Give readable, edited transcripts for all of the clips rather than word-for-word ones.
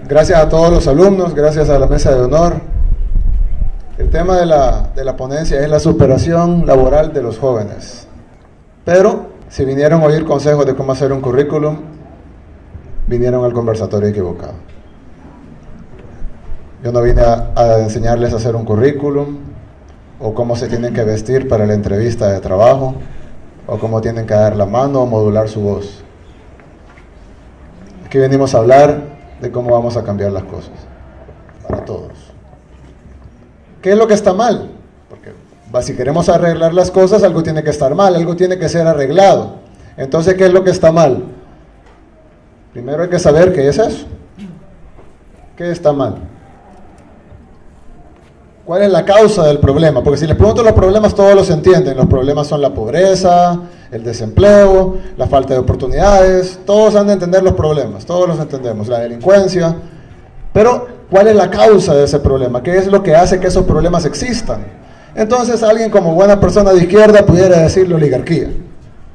Gracias a todos los alumnos, gracias a la mesa de honor. El tema de la ponencia es la superación laboral de los jóvenes. Pero si vinieron a oír consejos de cómo hacer un currículum, vinieron al conversatorio equivocado. Yo no vine a enseñarles a hacer un currículum, o cómo se tienen que vestir para la entrevista de trabajo, o cómo tienen que dar la mano o modular su voz. Aquí venimos a hablar de cómo vamos a cambiar las cosas para todos. ¿Qué es lo que está mal? Porque si queremos arreglar las cosas, algo tiene que estar mal, algo tiene que ser arreglado. Entonces, ¿qué es lo que está mal? Primero hay que saber qué es eso. ¿Qué está mal? ¿Cuál es la causa del problema? Porque si les pregunto los problemas, todos los entienden. Los problemas son la pobreza, el desempleo, la falta de oportunidades. Todos han de entender los problemas, todos los entendemos. La delincuencia. Pero, ¿cuál es la causa de ese problema? ¿Qué es lo que hace que esos problemas existan? Entonces, alguien como buena persona de izquierda pudiera decir la oligarquía.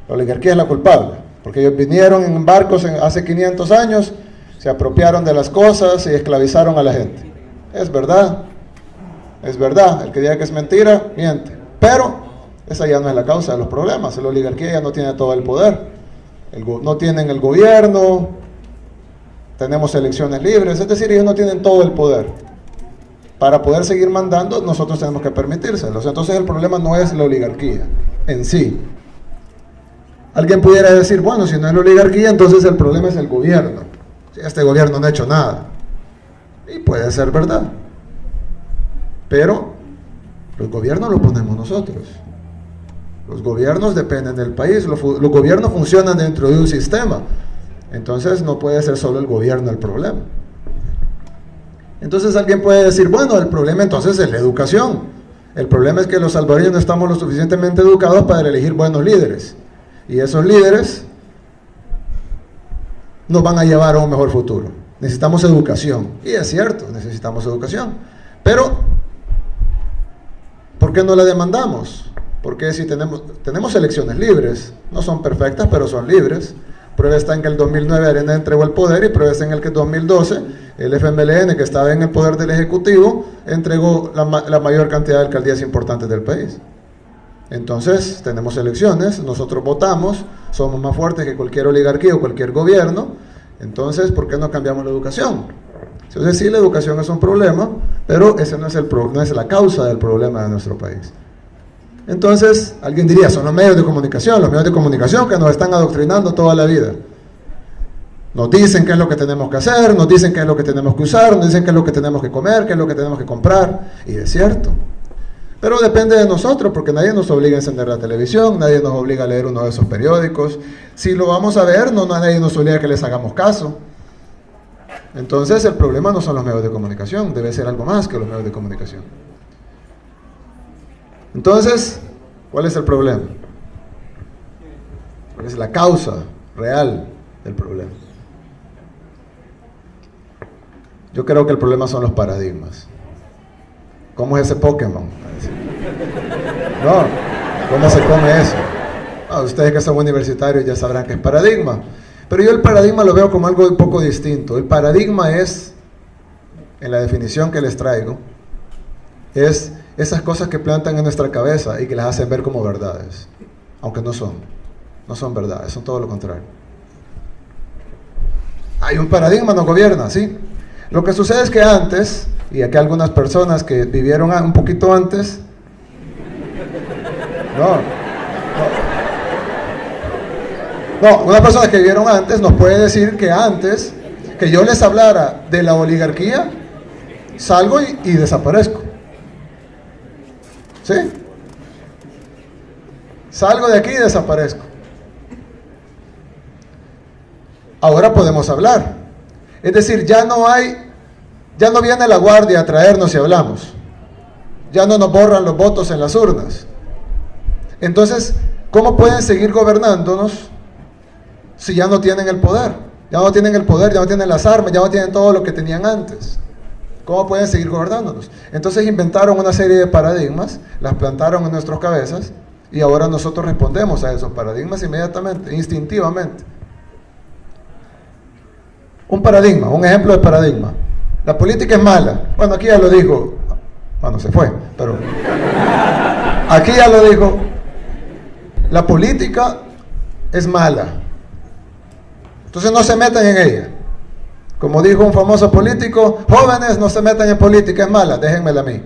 La oligarquía es la culpable, porque ellos vinieron en barcos hace 500 años, se apropiaron de las cosas y esclavizaron a la gente. Es verdad. Es verdad, el que diga que es mentira, miente. Pero esa ya no es la causa de los problemas. La oligarquía ya no tiene todo el poder. No tienen el gobierno, tenemos elecciones libres, es decir, ellos no tienen todo el poder. Para poder seguir mandando, nosotros tenemos que permitírselos. Entonces el problema no es la oligarquía en sí. Alguien pudiera decir, bueno, si no es la oligarquía, entonces el problema es el gobierno. Si este gobierno no ha hecho nada. Y puede ser verdad. Pero los gobiernos los ponemos nosotros. Los gobiernos dependen del país. Los gobiernos funcionan dentro de un sistema. Entonces no puede ser solo el gobierno el problema. Entonces alguien puede decir, bueno, el problema entonces es la educación. El problema es que los salvadoreños no estamos lo suficientemente educados para elegir buenos líderes. Y esos líderes nos van a llevar a un mejor futuro. Necesitamos educación. Y es cierto, necesitamos educación. Pero ¿por qué no la demandamos? Porque si tenemos elecciones libres, no son perfectas, pero son libres. Prueba está en que el 2009 Arena entregó el poder, y prueba está en el que el 2012 el FMLN, que estaba en el poder del Ejecutivo, entregó la mayor cantidad de alcaldías importantes del país. Entonces, tenemos elecciones, nosotros votamos, somos más fuertes que cualquier oligarquía o cualquier gobierno. Entonces, ¿por qué no cambiamos la educación? Entonces sí, la educación es un problema, pero ese no es la causa del problema de nuestro país. Entonces, alguien diría, son los medios de comunicación que nos están adoctrinando toda la vida. Nos dicen qué es lo que tenemos que hacer, nos dicen qué es lo que tenemos que usar, nos dicen qué es lo que tenemos que comer, qué es lo que tenemos que comprar, y es cierto. Pero depende de nosotros, porque nadie nos obliga a encender la televisión, nadie nos obliga a leer uno de esos periódicos. Si lo vamos a ver, nadie nos obliga a que les hagamos caso. Entonces el problema no son los medios de comunicación, debe ser algo más que los medios de comunicación. Entonces, ¿cuál es el problema? ¿Cuál es la causa real del problema? Yo creo que el problema son los paradigmas. ¿Cómo es ese Pokémon? No, ¿cómo se come eso? Ustedes que son universitarios ya sabrán que es paradigma. Pero yo el paradigma lo veo como algo un poco distinto. El paradigma es, en la definición que les traigo, es esas cosas que plantan en nuestra cabeza y que las hacen ver como verdades, aunque no son verdades, son todo lo contrario. Hay un paradigma, nos gobierna, ¿sí? Lo que sucede es que antes, y aquí algunas personas que vivieron un poquito antes, unas personas que vivieron antes nos puede decir que antes que yo les hablara de la oligarquía, salgo y desaparezco. ¿Sí? Salgo de aquí y desaparezco. Ahora podemos hablar. Es decir, ya no viene la guardia a traernos y hablamos. Ya no nos borran los votos en las urnas. Entonces, ¿cómo pueden seguir gobernándonos si ya no tienen el poder? Ya no tienen el poder, ya no tienen las armas, ya no tienen todo lo que tenían antes. ¿Cómo pueden seguir gobernándonos? Entonces inventaron una serie de paradigmas, las plantaron en nuestras cabezas, y ahora nosotros respondemos a esos paradigmas inmediatamente, instintivamente. Un paradigma, un ejemplo de paradigma. La política es mala. Bueno, aquí ya lo dijo. Bueno, se fue, pero aquí ya lo dijo. La política es mala. Entonces no se metan en ella. Como dijo un famoso político, jóvenes, no se metan en política, es mala, déjenmela a mí.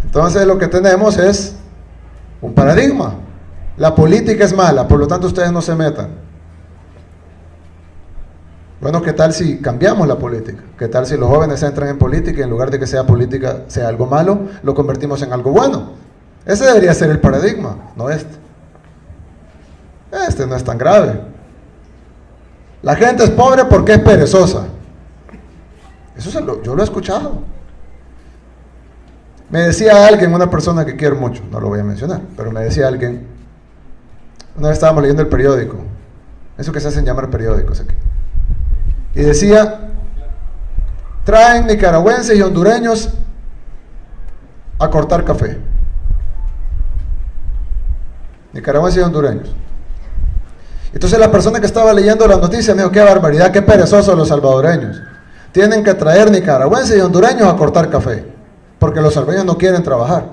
Entonces lo que tenemos es un paradigma. La política es mala, por lo tanto ustedes no se metan. Bueno, ¿qué tal si cambiamos la política? ¿Qué tal si los jóvenes entran en política y en lugar de que sea política sea algo malo, lo convertimos en algo bueno? Ese debería ser el paradigma, no este. Este no es tan grave. La gente es pobre porque es perezosa. Eso yo lo he escuchado. Me decía alguien, una persona que quiero mucho, no lo voy a mencionar, pero me decía alguien, una vez estábamos leyendo el periódico, eso que se hacen llamar periódicos aquí, y decía, traen nicaragüenses y hondureños a cortar café. Nicaragüenses y hondureños. Entonces la persona que estaba leyendo la noticia me dijo, qué barbaridad, qué perezosos los salvadoreños. Tienen que traer nicaragüenses y hondureños a cortar café, porque los salvadoreños no quieren trabajar.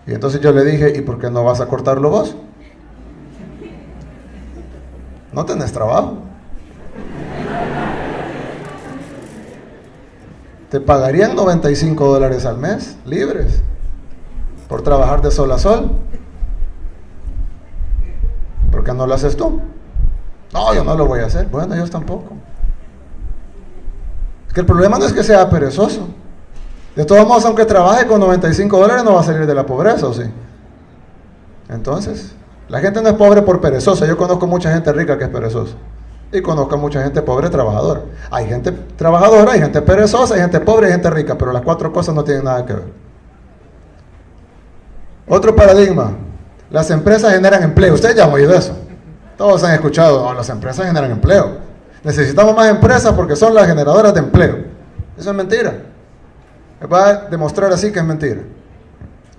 Y entonces yo le dije, ¿y por qué no vas a cortarlo vos? No tenés trabajo. Te pagarían $95 al mes, libres, por trabajar de sol a sol. ¿Por qué no lo haces tú? No, yo no lo voy a hacer. Bueno, ellos tampoco. Es que el problema no es que sea perezoso. De todos modos, aunque trabaje con $95, no va a salir de la pobreza, ¿o sí? Entonces, la gente no es pobre por perezosa. Yo conozco mucha gente rica que es perezosa. Y conozco mucha gente pobre trabajadora. Hay gente trabajadora, hay gente perezosa, hay gente pobre y gente rica, pero las cuatro cosas no tienen nada que ver. Otro paradigma. Las empresas generan empleo. Ustedes ya han oído eso. Todos han escuchado, no, las empresas generan empleo. Necesitamos más empresas porque son las generadoras de empleo. Eso es mentira. Les va a demostrar así que es mentira.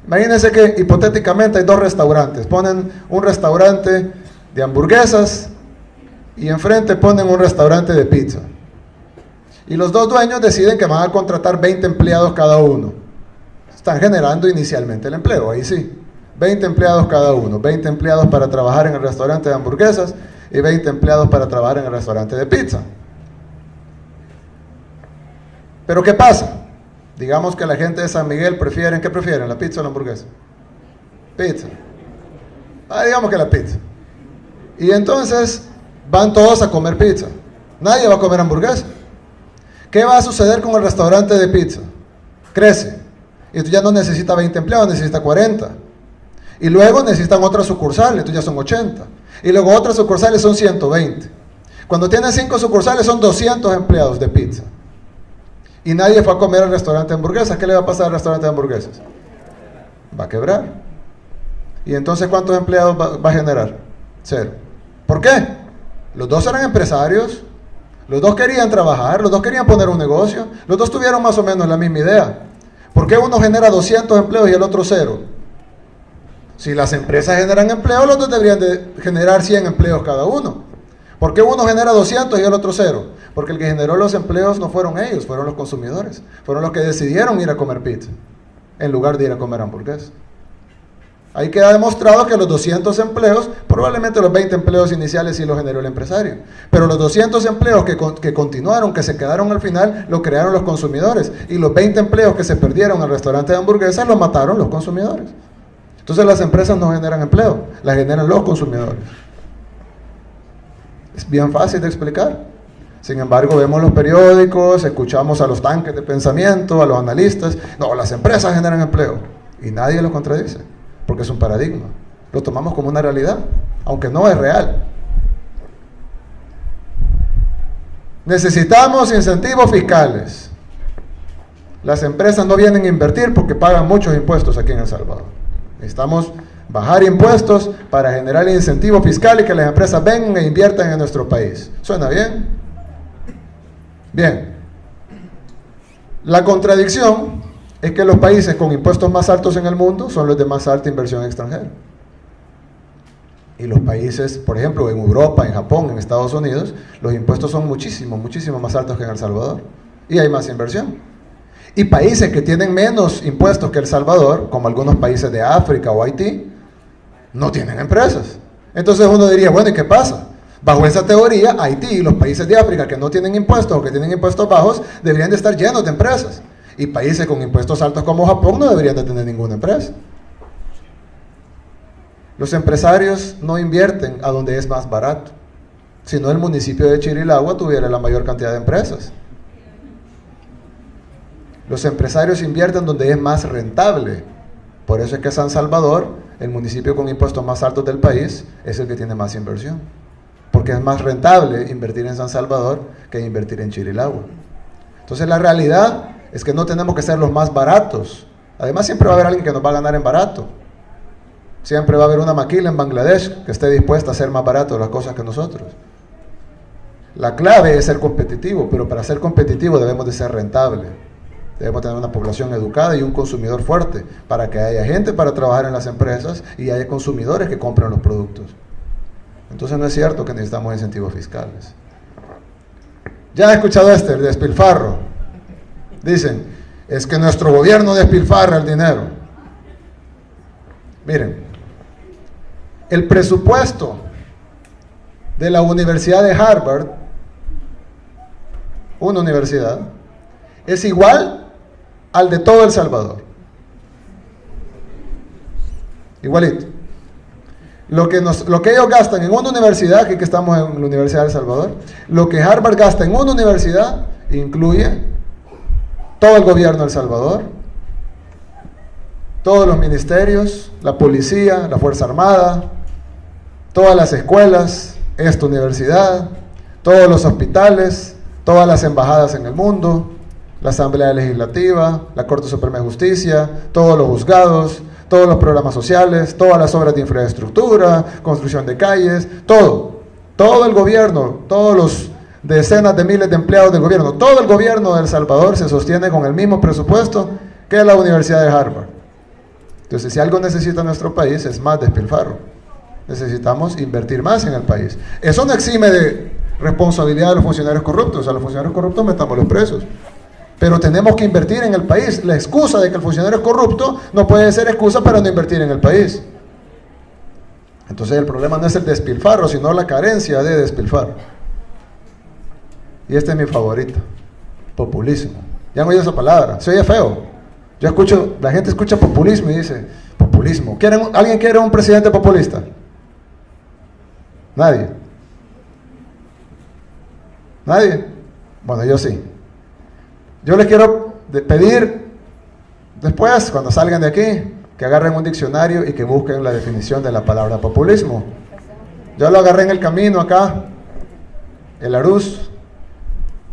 Imagínense que hipotéticamente hay dos restaurantes. Ponen un restaurante de hamburguesas y enfrente ponen un restaurante de pizza. Y los dos dueños deciden que van a contratar 20 empleados cada uno. Están generando inicialmente el empleo, ahí sí. 20 empleados cada uno, 20 empleados para trabajar en el restaurante de hamburguesas y 20 empleados para trabajar en el restaurante de pizza. Pero ¿qué pasa? Digamos que la gente de San Miguel prefieren, ¿qué prefieren? ¿La pizza o la hamburguesa? Pizza. Digamos que la pizza. Y entonces van todos a comer pizza. Nadie va a comer hamburguesa. ¿Qué va a suceder con el restaurante de pizza? Crece. Y tú ya no necesita 20 empleados, necesita 40. Y luego necesitan otras sucursales, entonces ya son 80. Y luego otras sucursales son 120. Cuando tienes 5 sucursales son 200 empleados de pizza. Y nadie fue a comer al restaurante de hamburguesas. ¿Qué le va a pasar al restaurante de hamburguesas? Va a quebrar. ¿Y entonces cuántos empleados va a generar? 0. ¿Por qué? Los dos eran empresarios, los dos querían trabajar, los dos querían poner un negocio, los dos tuvieron más o menos la misma idea. ¿Por qué uno genera 200 empleos y el otro 0? Si las empresas generan empleo, los dos deberían de generar 100 empleos cada uno. ¿Por qué uno genera 200 y el otro 0? Porque el que generó los empleos no fueron ellos, fueron los consumidores. Fueron los que decidieron ir a comer pizza, en lugar de ir a comer hamburguesas. Ahí queda demostrado que los 200 empleos, probablemente los 20 empleos iniciales sí los generó el empresario. Pero los 200 empleos que continuaron, que se quedaron al final, lo crearon los consumidores. Y los 20 empleos que se perdieron al restaurante de hamburguesas, los mataron los consumidores. Entonces las empresas no generan empleo, las generan los consumidores. Es bien fácil de explicar. Sin embargo, vemos los periódicos, escuchamos a los tanques de pensamiento, a los analistas. No, las empresas generan empleo. Y nadie lo contradice, porque es un paradigma. Lo tomamos como una realidad, aunque no es real. Necesitamos incentivos fiscales. Las empresas no vienen a invertir porque pagan muchos impuestos aquí en El Salvador. Necesitamos bajar impuestos para generar incentivos fiscales y que las empresas vengan e inviertan en nuestro país. ¿Suena bien? Bien. La contradicción es que los países con impuestos más altos en el mundo son los de más alta inversión extranjera. Y los países, por ejemplo, en Europa, en Japón, en Estados Unidos, los impuestos son muchísimo más altos que en El Salvador. Y hay más inversión. Y países que tienen menos impuestos que El Salvador, como algunos países de África o Haití, no tienen empresas. Entonces uno diría, bueno, ¿y qué pasa? Bajo esa teoría, Haití y los países de África que no tienen impuestos o que tienen impuestos bajos, deberían de estar llenos de empresas. Y países con impuestos altos como Japón no deberían de tener ninguna empresa. Los empresarios no invierten a donde es más barato. Si no, el municipio de Chirilagua tuviera la mayor cantidad de empresas. Los empresarios invierten donde es más rentable. Por eso es que San Salvador, el municipio con impuestos más altos del país, es el que tiene más inversión. Porque es más rentable invertir en San Salvador que invertir en Chirilagua. Entonces la realidad es que no tenemos que ser los más baratos. Además siempre va a haber alguien que nos va a ganar en barato. Siempre va a haber una maquila en Bangladesh que esté dispuesta a hacer más barato las cosas que nosotros. La clave es ser competitivo, pero para ser competitivo debemos de ser rentable. Debemos tener una población educada y un consumidor fuerte para que haya gente para trabajar en las empresas y haya consumidores que compren los productos. Entonces no es cierto que necesitamos incentivos fiscales. Ya he escuchado el despilfarro. Dicen, es que nuestro gobierno despilfarra el dinero. Miren, el presupuesto de la Universidad de Harvard, una universidad, es igual al de todo El Salvador. Igualito. Lo que ellos gastan en una universidad, aquí que estamos en la Universidad de El Salvador, lo que Harvard gasta en una universidad incluye todo el gobierno de El Salvador, todos los ministerios, la policía, la Fuerza Armada, todas las escuelas, esta universidad, todos los hospitales, todas las embajadas en el mundo, la Asamblea Legislativa, la Corte Suprema de Justicia, todos los juzgados, todos los programas sociales, todas las obras de infraestructura, construcción de calles, todo el gobierno, todos los decenas de miles de empleados del gobierno, todo el gobierno de El Salvador se sostiene con el mismo presupuesto que la Universidad de Harvard. Entonces, si algo necesita nuestro país es más despilfarro. Necesitamos invertir más en el país. Eso no exime de responsabilidad de los funcionarios corruptos. A los funcionarios corruptos metamos los presos. Pero tenemos que invertir en el país. La excusa de que el funcionario es corrupto no puede ser excusa para no invertir en el país. Entonces el problema no es el despilfarro, sino la carencia de despilfarro. Y este es mi favorito, populismo. ¿Ya han oído esa palabra? Se oye feo. Yo escucho, la gente escucha populismo y dice, populismo. ¿Alguien quiere un presidente populista? Nadie. ¿Nadie? Bueno, yo sí. Yo les quiero pedir, después, cuando salgan de aquí, que agarren un diccionario y que busquen la definición de la palabra populismo. Yo lo agarré en el camino acá, el Arús,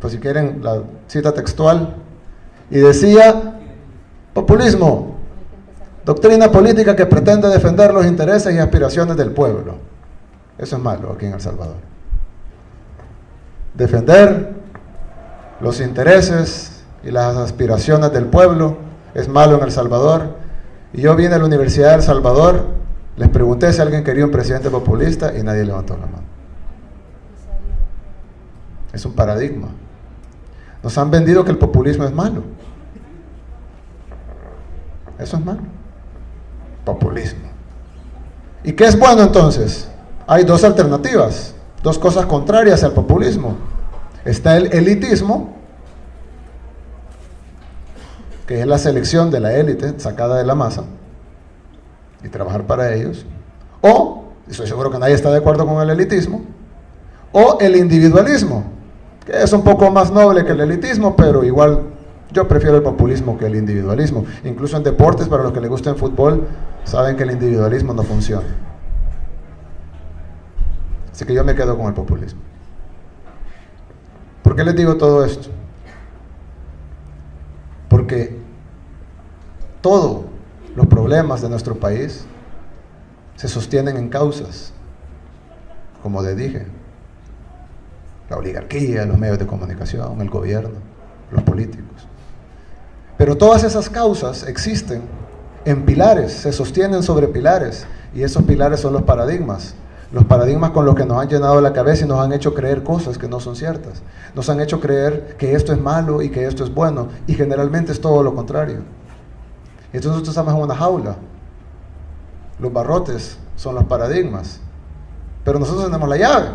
pues si quieren la cita textual, y decía, populismo, doctrina política que pretende defender los intereses y aspiraciones del pueblo. Eso es malo aquí en El Salvador. Defender los intereses y las aspiraciones del pueblo es malo en El Salvador. Y yo vine a la Universidad de El Salvador, les pregunté si alguien quería un presidente populista y nadie levantó la mano. Es un paradigma. Nos han vendido que el populismo es malo. Eso es malo. Populismo. ¿Y qué es bueno entonces? Hay dos alternativas, dos cosas contrarias al populismo. Está el elitismo, que es la selección de la élite sacada de la masa y trabajar para ellos, o, estoy seguro que nadie está de acuerdo con el elitismo, o el individualismo, que es un poco más noble que el elitismo, pero igual yo prefiero el populismo que el individualismo. Incluso en deportes, para los que les gusta el fútbol, saben que el individualismo no funciona. Así que yo me quedo con el populismo. ¿Por qué les digo todo esto? Porque todos los problemas de nuestro país se sostienen en causas, como les dije, la oligarquía, los medios de comunicación, el gobierno, los políticos. Pero todas esas causas existen en pilares, se sostienen sobre pilares, y esos pilares son los paradigmas. Los paradigmas con los que nos han llenado la cabeza y nos han hecho creer cosas que no son ciertas. Nos han hecho creer que esto es malo y que esto es bueno, y generalmente es todo lo contrario. Entonces nosotros estamos en una jaula. Los barrotes son los paradigmas, pero nosotros tenemos la llave.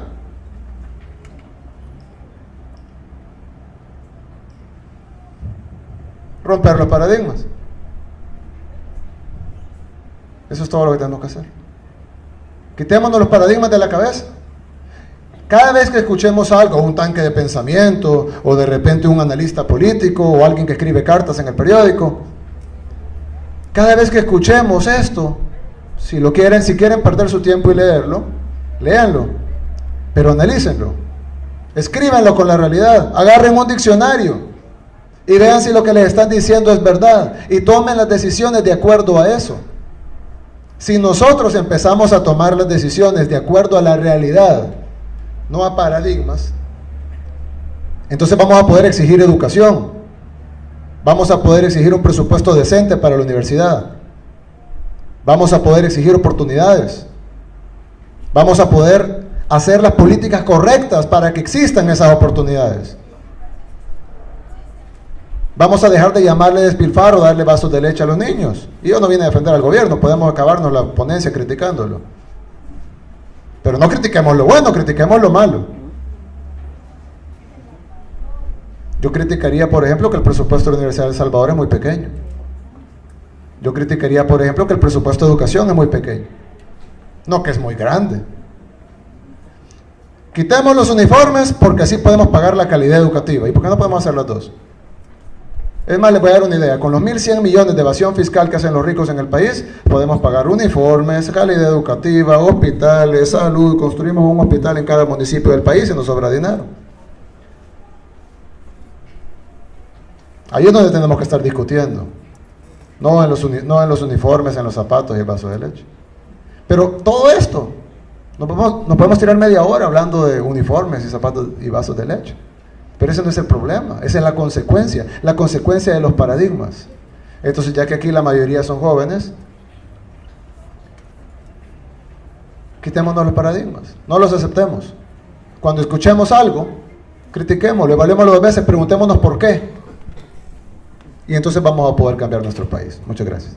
Romper los paradigmas. Eso es todo lo que tenemos que hacer. Quitémonos los paradigmas de la cabeza. Cada vez que escuchemos algo, un tanque de pensamiento, o de repente un analista político, o alguien que escribe cartas en el periódico, cada vez que escuchemos esto, si quieren perder su tiempo y leerlo, léanlo, pero analícenlo, escríbanlo con la realidad, agarren un diccionario y vean si lo que les están diciendo es verdad, y tomen las decisiones de acuerdo a eso. Si nosotros empezamos a tomar las decisiones de acuerdo a la realidad, no a paradigmas, entonces vamos a poder exigir educación, vamos a poder exigir un presupuesto decente para la universidad, vamos a poder exigir oportunidades, vamos a poder hacer las políticas correctas para que existan esas oportunidades. Vamos a dejar de llamarle despilfarro, darle vasos de leche a los niños. Y yo no vine a defender al gobierno, podemos acabarnos la ponencia criticándolo. Pero no critiquemos lo bueno, critiquemos lo malo. Yo criticaría, por ejemplo, que el presupuesto de la Universidad de El Salvador es muy pequeño. Yo criticaría, por ejemplo, que el presupuesto de educación es muy pequeño. No que es muy grande. Quitemos los uniformes porque así podemos pagar la calidad educativa. ¿Y por qué no podemos hacer las dos? Es más, les voy a dar una idea. Con los 1.100 millones de evasión fiscal que hacen los ricos en el país, podemos pagar uniformes, calidad educativa, hospitales, salud. Construimos un hospital en cada municipio del país y nos sobra dinero. Ahí es donde tenemos que estar discutiendo. No en los uniformes, en los zapatos y el vaso de leche. Pero todo esto, nos podemos tirar media hora hablando de uniformes y zapatos y vasos de leche. Pero ese no es el problema, esa es la consecuencia de los paradigmas. Entonces, ya que aquí la mayoría son jóvenes, quitémonos los paradigmas, no los aceptemos. Cuando escuchemos algo, critiquémoslo, evaluémoslo 2 veces, preguntémonos por qué. Y entonces vamos a poder cambiar nuestro país. Muchas gracias.